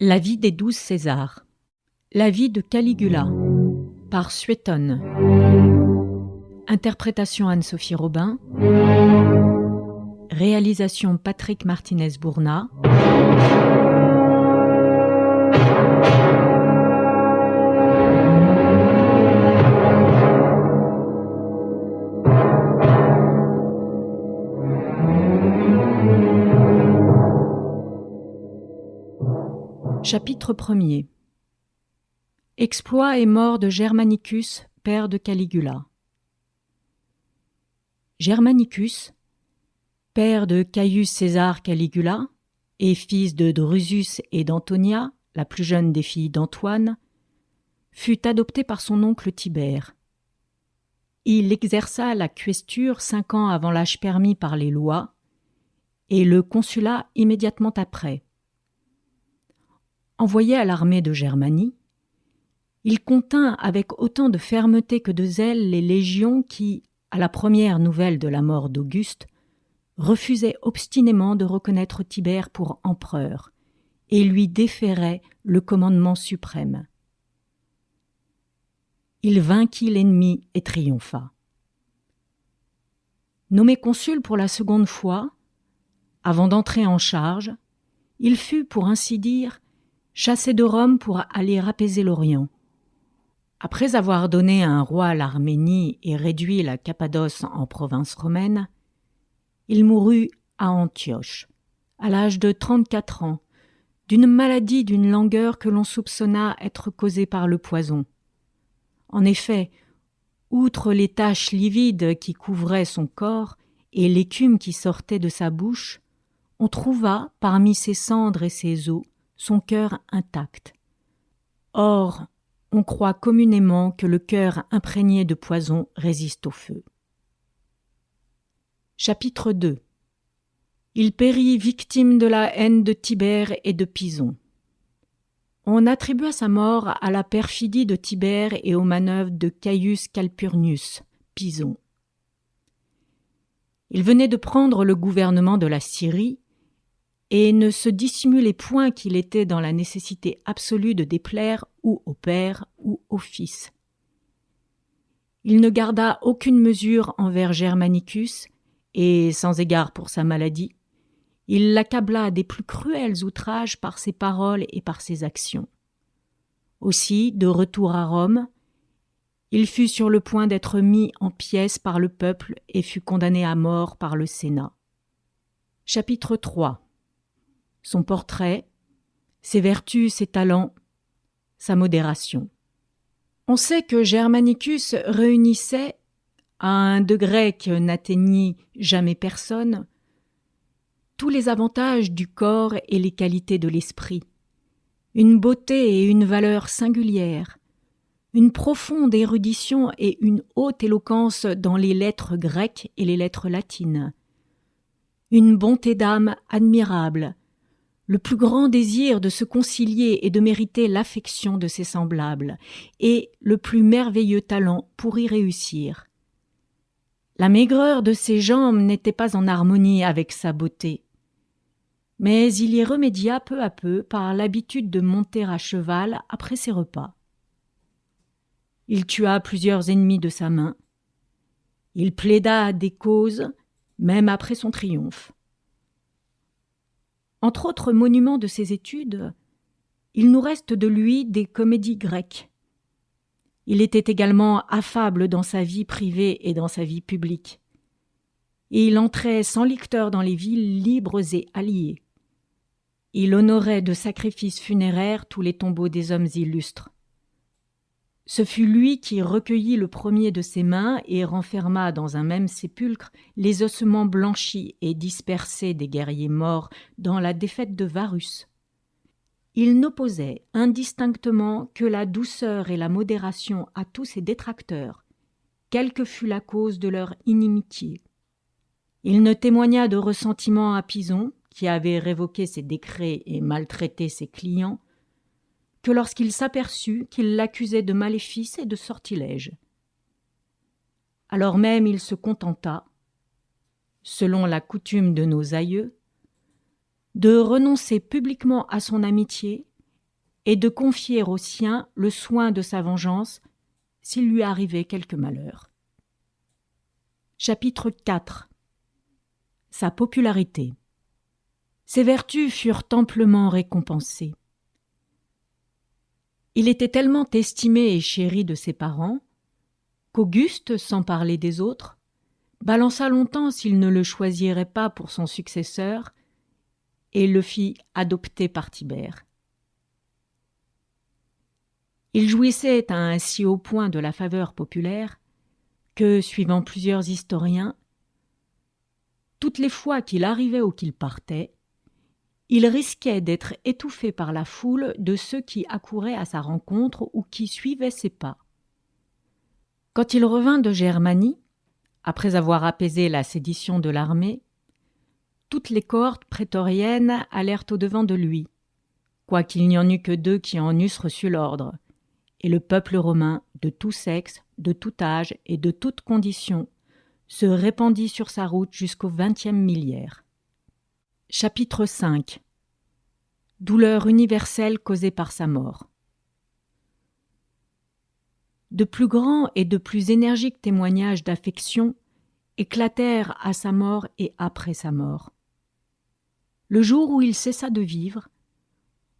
La vie des 12 Césars. La vie de Caligula par Suétone. Interprétation Anne-Sophie Robin. Réalisation Patrick Martinez-Bourna. Chapitre 1er. Exploit et mort de Germanicus, père de Caligula. Germanicus, père de Caius César Caligula et fils de Drusus et d'Antonia, la plus jeune des filles d'Antoine, fut adopté par son oncle Tibère. Il exerça la questure 5 ans avant l'âge permis par les lois et le consulat immédiatement après. Envoyé à l'armée de Germanie, il contint avec autant de fermeté que de zèle les légions qui, à la première nouvelle de la mort d'Auguste, refusaient obstinément de reconnaître Tibère pour empereur et lui déféraient le commandement suprême. Il vainquit l'ennemi et triompha. Nommé consul pour la seconde fois, avant d'entrer en charge, il fut, pour ainsi dire, chassé de Rome pour aller apaiser l'Orient. Après avoir donné un roi l'Arménie et réduit la Cappadoce en province romaine, il mourut à Antioche, à l'âge de 34 ans, d'une maladie d'une langueur que l'on soupçonna être causée par le poison. En effet, outre les taches livides qui couvraient son corps et l'écume qui sortait de sa bouche, on trouva, parmi ses cendres et ses os, son cœur intact. Or, on croit communément que le cœur imprégné de poison résiste au feu. Chapitre 2. Il périt victime de la haine de Tibère et de Pison. On attribua sa mort à la perfidie de Tibère et aux manœuvres de Caius Calpurnius, Pison. Il venait de prendre le gouvernement de la Syrie et ne se dissimulait point qu'il était dans la nécessité absolue de déplaire ou au père ou au fils. Il ne garda aucune mesure envers Germanicus, et, sans égard pour sa maladie, il l'accabla des plus cruels outrages par ses paroles et par ses actions. Aussi, de retour à Rome, il fut sur le point d'être mis en pièces par le peuple et fut condamné à mort par le Sénat. Chapitre 3. Son portrait, ses vertus, ses talents, sa modération. On sait que Germanicus réunissait, à un degré que n'atteignit jamais personne, tous les avantages du corps et les qualités de l'esprit, une beauté et une valeur singulières, une profonde érudition et une haute éloquence dans les lettres grecques et les lettres latines, une bonté d'âme admirable, le plus grand désir de se concilier et de mériter l'affection de ses semblables, et le plus merveilleux talent pour y réussir. La maigreur de ses jambes n'était pas en harmonie avec sa beauté, mais il y remédia peu à peu par l'habitude de monter à cheval après ses repas. Il tua plusieurs ennemis de sa main. Il plaida des causes, même après son triomphe. Entre autres monuments de ses études, il nous reste de lui des comédies grecques. Il était également affable dans sa vie privée et dans sa vie publique. Et il entrait sans licteur dans les villes libres et alliées. Il honorait de sacrifices funéraires tous les tombeaux des hommes illustres. Ce fut lui qui recueillit le premier de ses mains et renferma dans un même sépulcre les ossements blanchis et dispersés des guerriers morts dans la défaite de Varus. Il n'opposait indistinctement que la douceur et la modération à tous ses détracteurs, quelle que fût la cause de leur inimitié. Il ne témoigna de ressentiment à Pison, qui avait révoqué ses décrets et maltraité ses clients, que lorsqu'il s'aperçut qu'il l'accusait de maléfice et de sortilège. Alors même il se contenta, selon la coutume de nos aïeux, de renoncer publiquement à son amitié et de confier aux siens le soin de sa vengeance s'il lui arrivait quelque malheur. Chapitre 4. Sa popularité. Ses vertus furent amplement récompensées. Il était tellement estimé et chéri de ses parents qu'Auguste, sans parler des autres, balança longtemps s'il ne le choisirait pas pour son successeur et le fit adopter par Tibère. Il jouissait à un si haut point de la faveur populaire que, suivant plusieurs historiens, toutes les fois qu'il arrivait ou qu'il partait, il risquait d'être étouffé par la foule de ceux qui accouraient à sa rencontre ou qui suivaient ses pas. Quand il revint de Germanie, après avoir apaisé la sédition de l'armée, toutes les cohortes prétoriennes allèrent au-devant de lui, quoiqu'il n'y en eût que 2 qui en eussent reçu l'ordre, et le peuple romain, de tout sexe, de tout âge et de toute condition, se répandit sur sa route jusqu'au 20e milliaire. Chapitre 5. Douleur universelle causée par sa mort. De plus grands et de plus énergiques témoignages d'affection éclatèrent à sa mort et après sa mort. Le jour où il cessa de vivre,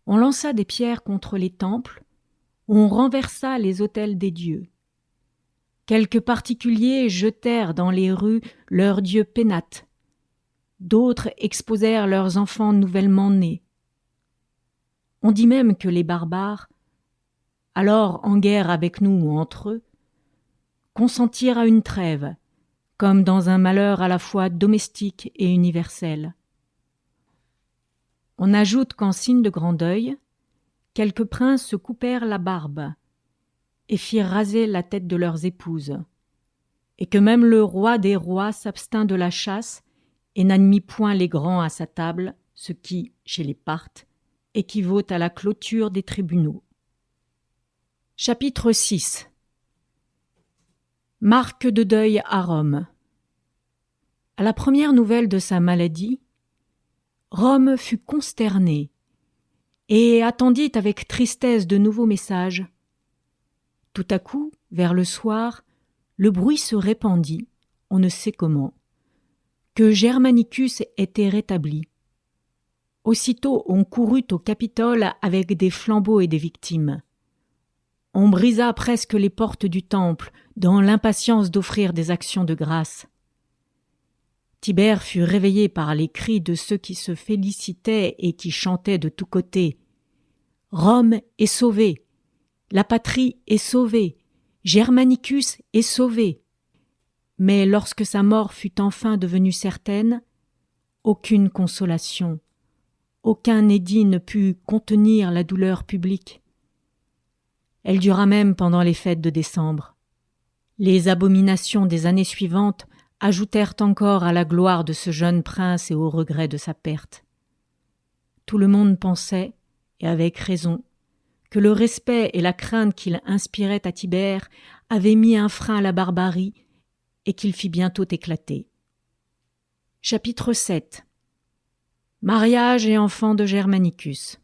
on lança des pierres contre les temples, on renversa les autels des dieux. Quelques particuliers jetèrent dans les rues leurs dieux pénates, d'autres exposèrent leurs enfants nouvellement nés. On dit même que les barbares, alors en guerre avec nous ou entre eux, consentirent à une trêve, comme dans un malheur à la fois domestique et universel. On ajoute qu'en signe de grand deuil, quelques princes se coupèrent la barbe et firent raser la tête de leurs épouses, et que même le roi des rois s'abstint de la chasse et n'admit point les grands à sa table, ce qui, chez les Parthes, équivaut à la clôture des tribunaux. Chapitre 6. Marque de deuil à Rome. À la première nouvelle de sa maladie, Rome fut consternée et attendit avec tristesse de nouveaux messages. Tout à coup, vers le soir, le bruit se répandit, on ne sait comment, que Germanicus était rétabli. Aussitôt on courut au Capitole avec des flambeaux et des victimes. On brisa presque les portes du temple dans l'impatience d'offrir des actions de grâce. Tibère fut réveillé par les cris de ceux qui se félicitaient et qui chantaient de tous côtés. « Rome est sauvée, la patrie est sauvée, Germanicus est sauvé. » Mais lorsque sa mort fut enfin devenue certaine, aucune consolation, aucun édit ne put contenir la douleur publique. Elle dura même pendant les fêtes de décembre. Les abominations des années suivantes ajoutèrent encore à la gloire de ce jeune prince et au regret de sa perte. Tout le monde pensait, et avec raison, que le respect et la crainte qu'il inspirait à Tibère avaient mis un frein à la barbarie et qu'il fit bientôt éclater. Chapitre 7. Mariage et enfant de Germanicus.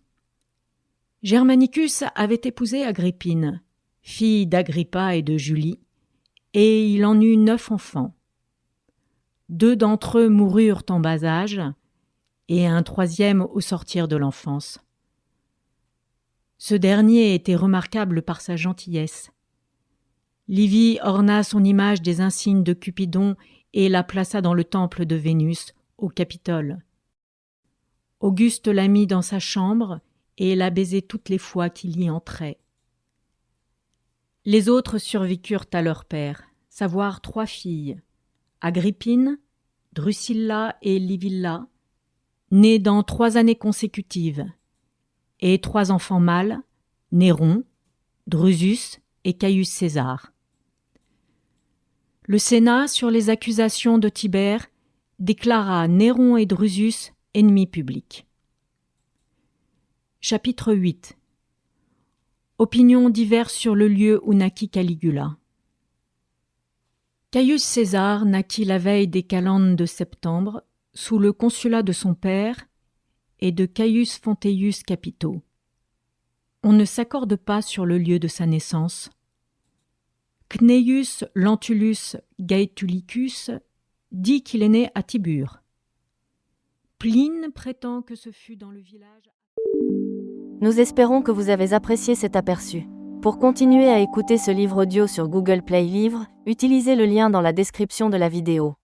Germanicus avait épousé Agrippine, fille d'Agrippa et de Julie, et il en eut 9 enfants. 2 d'entre eux moururent en bas âge, et un 3e au sortir de l'enfance. Ce dernier était remarquable par sa gentillesse. Livie orna son image des insignes de Cupidon et la plaça dans le temple de Vénus, au Capitole. Auguste la mit dans sa chambre et la baisait toutes les fois qu'il y entrait. Les autres survécurent à leur père, savoir 3 filles, Agrippine, Drusilla et Livilla, nées dans 3 années consécutives, et 3 enfants mâles, Néron, Drusus et Caius César. Le Sénat, sur les accusations de Tibère, déclara Néron et Drusus ennemis publics. Chapitre 8. Opinions diverses sur le lieu où naquit Caligula. Caius César naquit la veille des calendes de septembre, sous le consulat de son père et de Caius Fonteius Capito. On ne s'accorde pas sur le lieu de sa naissance. Cneius Lentulus Gaetulicus dit qu'il est né à Tibur. Pline prétend que ce fut dans le village. Nous espérons que vous avez apprécié cet aperçu. Pour continuer à écouter ce livre audio sur Google Play Livres, utilisez le lien dans la description de la vidéo.